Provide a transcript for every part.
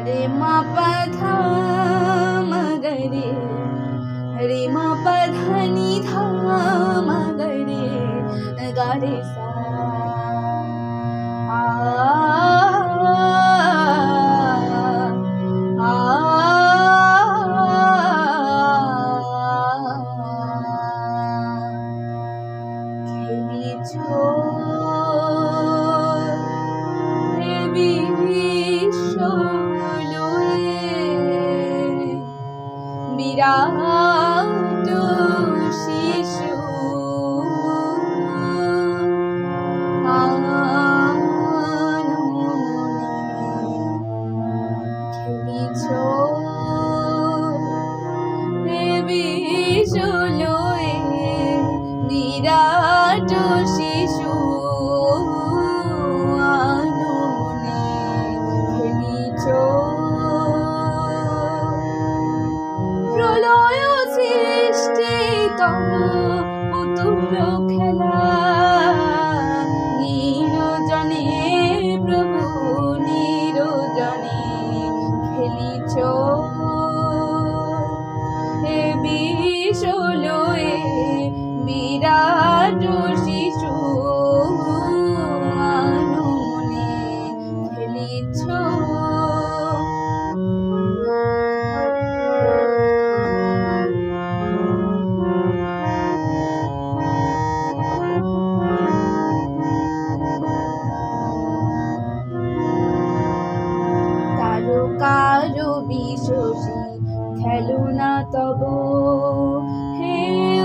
रे मा पा धा मा ग रे मा पा धा नि धा मा ग रे सा आ বিরাট শিশু খেলিছ বিশুলয়ে বিরাট শিশু খেলিছ প্রলয় সৃষ্টি তব পুতুল খেলা নিরজনে প্রভু নিরজনে খেলিছ হে বিশুলয়ে বিরাট শিশু আনমনে খেলিছ কারো বিশ্বসী খেলো না তব হে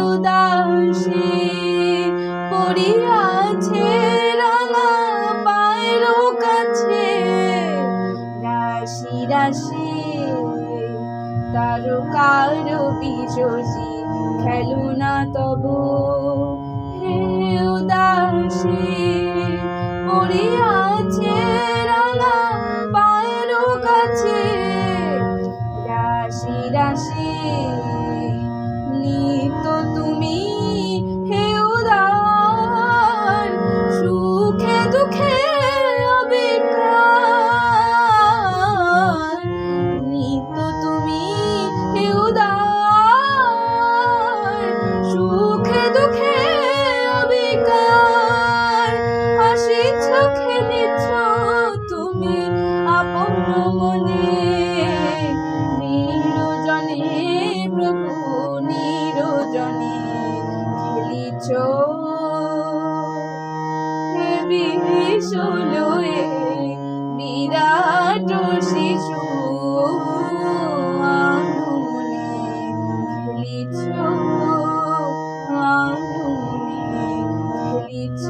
উদাসী পড়িয়াছে রাঙা পায়ের কাছে রাশি রাশি তারকার বিশ্বসী খেলো না তব হে উদাসী পড়িয়াছে রাঙা পায়ের কাছে রাশি রাশি নিত তুমি হে উদার সুখে দুঃখে অবিকার নিত তুমি হে উদার সুখে দুঃখে অবিকার হাসিছ খেলেছ তুমি আপন মনে নিরজনে প্রভু নিরজনে খেলিছ হে বিশুলয়ে বিরাট শিশু আনমনে খেলিছ আনমনে খেলিছ।